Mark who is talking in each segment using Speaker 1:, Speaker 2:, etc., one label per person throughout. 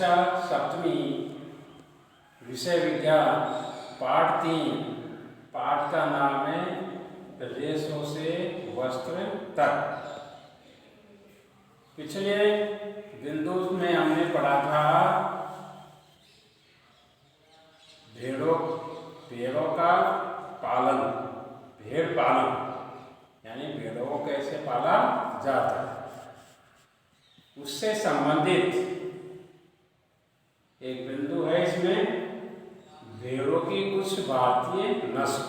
Speaker 1: कक्षा सप्तमी विषय विज्ञान पाठ 3। पाठ का नाम है रेशों से वस्त्र तक। पिछले बिंदु में हमने पढ़ा था भेड़ों का पालन, भेड़ पालन यानी भेड़ों को कैसे पाला जाता है, उससे संबंधित एक बिंदु है। इसमें भेड़ों की कुछ भारतीय नस्ल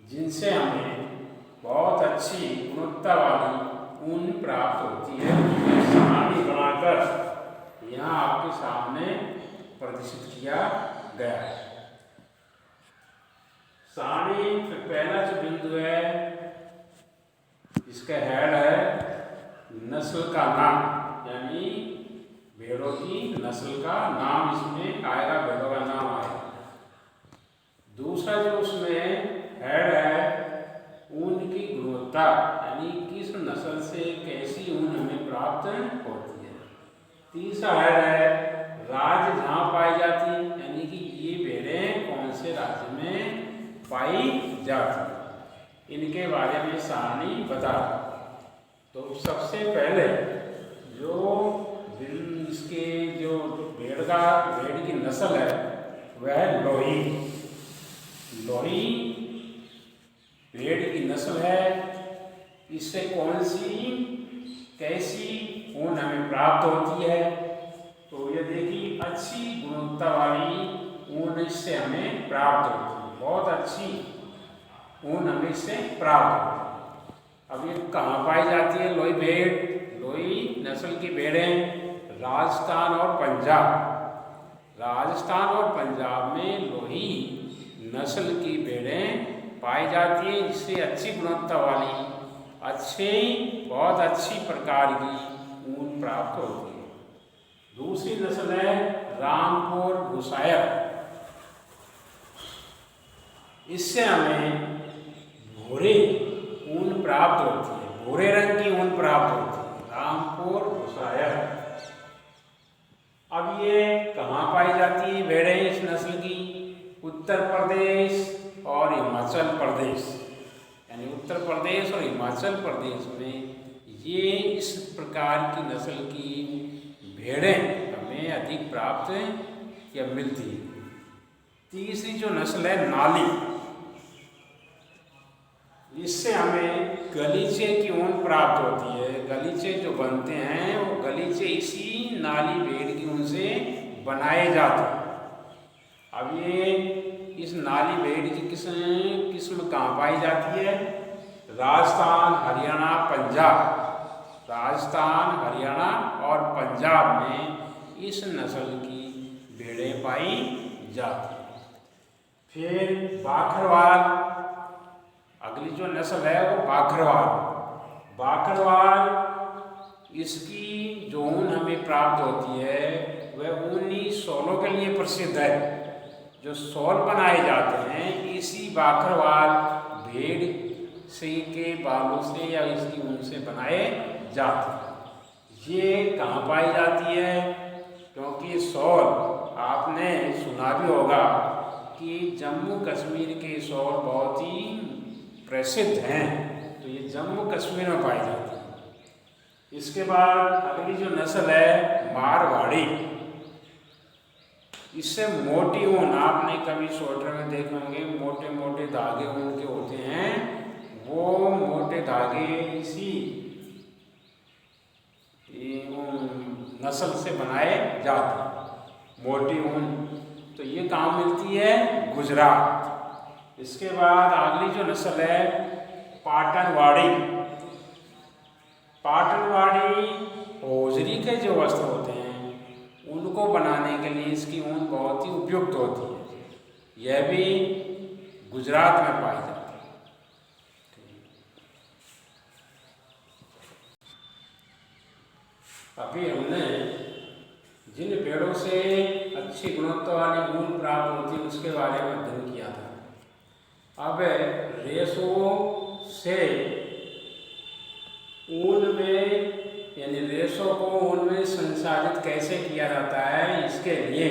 Speaker 1: जिनसे हमें बहुत अच्छी गुणवत्ता वाली ऊन प्राप्त होती है, सारणी बनाकर यहाँ आपके सामने प्रदर्शित किया गया है। सारणी पहला जो बिंदु है, इसका हेड है नस्ल का नाम, यानी भेड़ों की नस्ल का नाम इसमें आएगा, भेड़ों का नाम आएगा। दूसरा जो उसमें हेड है ऊन की गुणवत्ता, यानी किस नस्ल से कैसी ऊन हमें प्राप्त होती है। तीसरा हेड है राज्य जहाँ पाई जाती है, यानी कि ये भेड़ें कौन से राज्य में पाई जाती है, इनके बारे में सारणी बता। तो सबसे पहले जो इसके जो भेड़ की नस्ल है वह है लोही। लोही भेड़ की नस्ल है। इससे कौन सी कैसी ऊन हमें प्राप्त होती है, तो ये देखिए अच्छी गुणवत्ता वाली ऊन इससे हमें प्राप्त होती है, बहुत अच्छी ऊन हमें इससे प्राप्त होती है। अब ये कहाँ पाई जाती है लोही भेड़? लोही नस्ल की भेड़ें राजस्थान और पंजाब, राजस्थान और पंजाब में लोही नस्ल की भेड़ें पाई जाती है, जिससे अच्छी गुणवत्ता वाली बहुत अच्छी प्रकार की ऊन प्राप्त होती है। दूसरी नस्ल है रामपुर बुशायर। इससे हमें भूरे ऊन प्राप्त होती है, भूरे रंग की ऊन प्राप्त होती है, रामपुर बुशायर। अब ये कहाँ पाई जाती है भेड़ें इस नस्ल की? उत्तर प्रदेश और हिमाचल प्रदेश, यानी उत्तर प्रदेश और हिमाचल प्रदेश में ये इस प्रकार की नस्ल की भेड़ें हमें अधिक प्राप्त या मिलती है। तीसरी जो नस्ल है नाली, इससे हमें गलीचे की ऊन प्राप्त होती है। गलीचे जो बनते हैं वो गलीचे इसी नाली भेड़ की ऊन से बनाए जाते हैं। अब ये इस नाली भेड़ की किस्म कहाँ पाई जाती है? राजस्थान, हरियाणा, पंजाब। राजस्थान, हरियाणा और पंजाब में इस नस्ल की भेड़ें पाई जाती हैं। फिर बाखरवाल, अगली जो नस्ल है वो बाखरवाल। बाखरवाल इसकी जो ऊन हमें प्राप्त होती है वह ऊनी शॉलों के लिए प्रसिद्ध है। जो शॉल बनाए जाते हैं इसी बाखरवाल भेड़ से के बालों से या इसकी ऊन से बनाए जाते हैं। ये कहाँ पाई जाती है? क्योंकि शॉल आपने सुना भी होगा कि जम्मू कश्मीर के शॉल बहुत ही प्रसिद्ध हैं, तो ये जम्मू कश्मीर में पाई जाती है। इसके बाद अगली जो नस्ल है मारवाड़ी। इससे मोटी ऊन, आपने कभी स्वेटर में देखे होंगे मोटे मोटे धागे ऊन के होते हैं, वो मोटे धागे इसी नस्ल से बनाए जाते हैं, मोटी ऊन। तो ये कहाँ मिलती है? गुजरात। इसके बाद अगली जो नस्ल है पाटनवाड़ी। पाटनवाड़ी होजरी के जो वस्त्र होते हैं उनको बनाने के लिए इसकी ऊन बहुत ही उपयुक्त होती है। यह भी गुजरात में पाई जाती है। अभी हमने जिन पेड़ों से अच्छी गुणवत्ता वाली ऊन प्राप्त होती है उसके बारे में अध्ययन किया था। अब रेशों से ऊन में इन रेशों को उनमें संसाधित कैसे किया जाता है, इसके लिए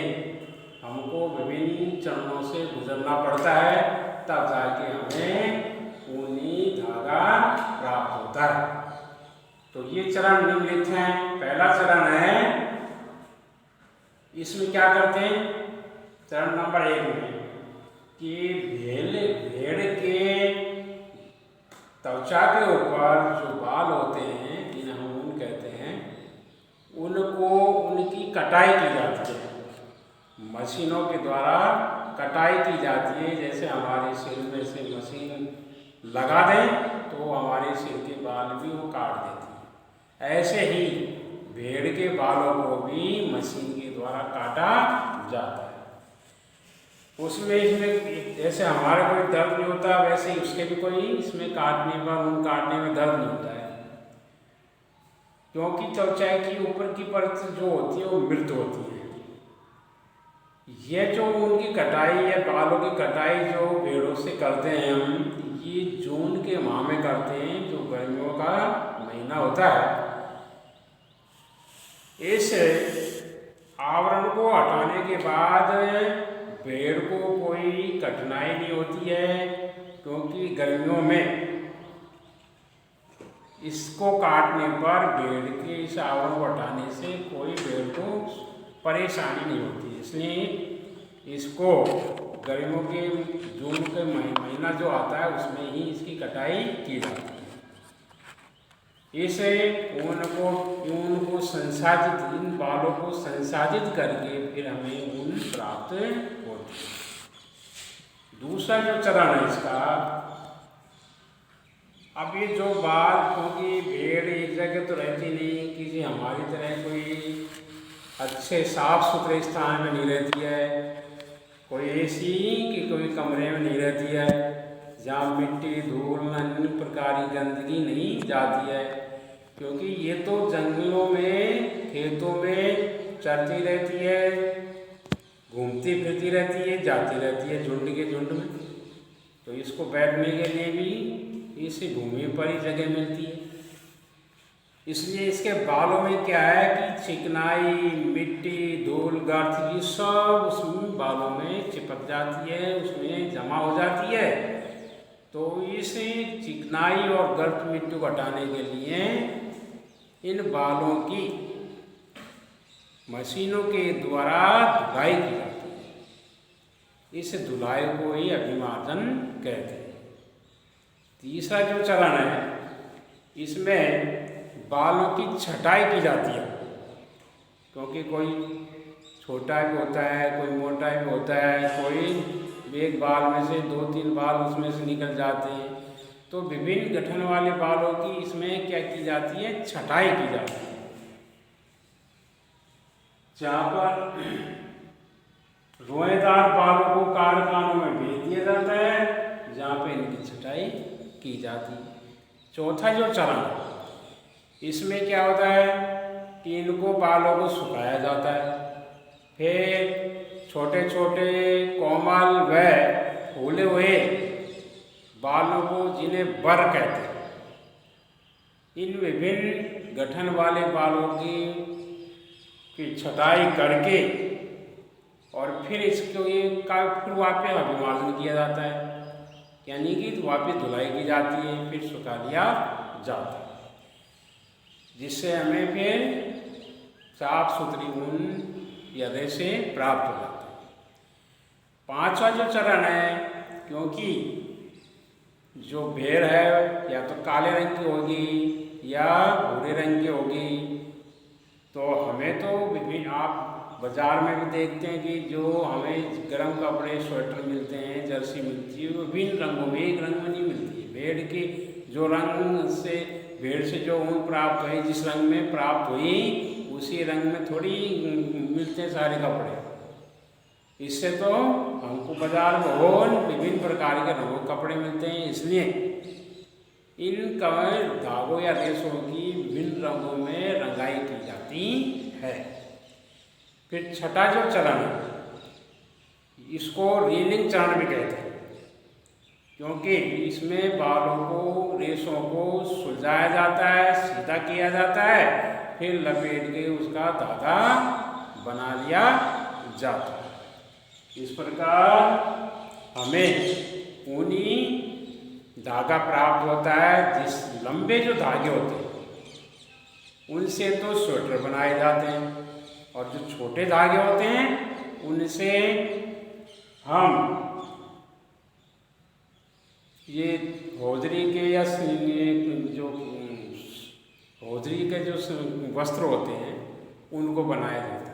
Speaker 1: हमको विभिन्न चरणों से गुजरना पड़ता है, तब जाके हमें ऊनी धागा प्राप्त होता है। तो ये चरण निम्नलिखित हैं। पहला चरण है, इसमें क्या करते हैं, चरण नंबर 1 में कि भेड़ के त्वचा के ऊपर जो बाल होते हैं, जिन्हें हम ऊन कहते हैं, उनको उनकी कटाई की जाती है, मशीनों के द्वारा कटाई की जाती है। जैसे हमारे सिर में से मशीन लगा दें तो हमारे सिर के बाल भी वो काट देती है, ऐसे ही भेड़ के बालों को भी मशीन के द्वारा काटा जाता है। उसमें इसमें जैसे हमारा कोई दर्द नहीं होता, वैसे ही उसके भी कोई इसमें काटने पर, ऊन काटने में दर्द नहीं होता है, क्योंकि त्वचा की ऊपर की परत जो होती है वो मृत होती है। ये जो उनकी कटाई या बालों की कटाई जो भेड़ों से करते हैं हम, ये जून के माह में करते हैं, जो गर्मियों का महीना होता है। इस आवरण को हटाने के बाद भेड़ को कोई कठिनाई नहीं होती है, क्योंकि गर्मियों में इसको काटने पर भेड़ के इस आवरण को हटाने से कोई भेड़ को परेशानी नहीं होती। इसलिए इसको गर्मियों के जून के महीना जो आता है उसमें ही इसकी कटाई की जाती है। इसे ऊन को संसाधित, इन बालों को संसाधित करके फिर हमें ऊन प्राप्त होती है। दूसरा जो चरण है इसका, अब ये जो बाल, क्योंकि भेड़ एक जगह तो रहती नहीं, किसी हमारी तरह कोई अच्छे साफ सुथरे स्थान में नहीं रहती है, कोई ऐसी कि कोई कमरे में नहीं रहती है जहाँ मिट्टी धूल अन्य प्रकार की गंदगी नहीं जाती है, क्योंकि ये तो जंगलों में खेतों में चरती रहती है, घूमती फिरती रहती है, जाती रहती है झुंड के झुंड में। तो इसको बैठने के लिए भी इस भूमि पर ही जगह मिलती है। इसलिए इसके बालों में क्या है कि चिकनाई, मिट्टी, धूल, गर्द, ये सब उसमें बालों में चिपक जाती है, उसमें जमा हो जाती है। तो इस चिकनाई और गर्द मिट्टी को हटाने के लिए इन बालों की मशीनों के द्वारा धुलाई की जाती है। इस धुलाई को ही अभिमार्जन कहते हैं। तीसरा जो चरण है, इसमें बालों की छटाई की जाती है, क्योंकि कोई छोटा भी होता है, कोई मोटा भी होता है, कोई एक बाल में से 2-3 बाल उसमें से निकल जाते हैं। तो विभिन्न गठन वाले बालों की इसमें क्या की जाती है, छटाई की जाती है। जहाँ पर रोएदार बालों को कारखानों में भेज दिया जाता है, जहाँ पे इनकी छटाई की जाती है। चौथा जो चरण, इसमें क्या होता है कि इनको बालों को सुखाया जाता है, फिर छोटे छोटे कोमल व फूले हुए बालों को, जिन्हें बर कहते हैं, इन विभिन्न गठन वाले बालों की छटाई करके और फिर इसको फिर वापस अभिमार्जन किया जाता है, यानी कि वापस धुलाई की जाती है, फिर सुखा लिया जाता है, जिससे हमें फिर साफ सुथरी ऊन या रेशे प्राप्त हो जाते हैं। पांचवा जो चरण है, क्योंकि जो भेड़ है या तो काले रंग की होगी या भूरे रंग की होगी, तो हमें तो विभिन्न, आप बाजार में भी देखते हैं कि जो हमें गर्म कपड़े, स्वेटर मिलते हैं, जर्सी मिलती है, वो विभिन्न रंगों में, एक रंग में नहीं मिलती है। भेड़ की जो रंग से, भेड़ से जो ऊन प्राप्त हुई, जिस रंग में प्राप्त हुई, उसी रंग में थोड़ी मिलते हैं सारे कपड़े। इससे तो हमको बाजार में और विभिन्न प्रकार के रंगों कपड़े मिलते हैं, इसलिए इन धागों या रेशों की विभिन्न रंगों में रंगाई की जाती है। फिर छठा जो चरण है, इसको रीलिंग चरण भी कहते हैं। क्योंकि इसमें बालों को, रेशों को सुलझाया जाता है, सीधा किया जाता है, फिर लपेट के उसका धागा बना लिया जाता है। इस प्रकार हमें ऊनी धागा प्राप्त होता है। जिस लंबे जो धागे होते हैं उनसे तो स्वेटर बनाए जाते हैं, और जो छोटे धागे होते हैं उनसे हम ये होजरी के या जो होजरी के जो वस्त्र होते हैं उनको बनाया जाता है।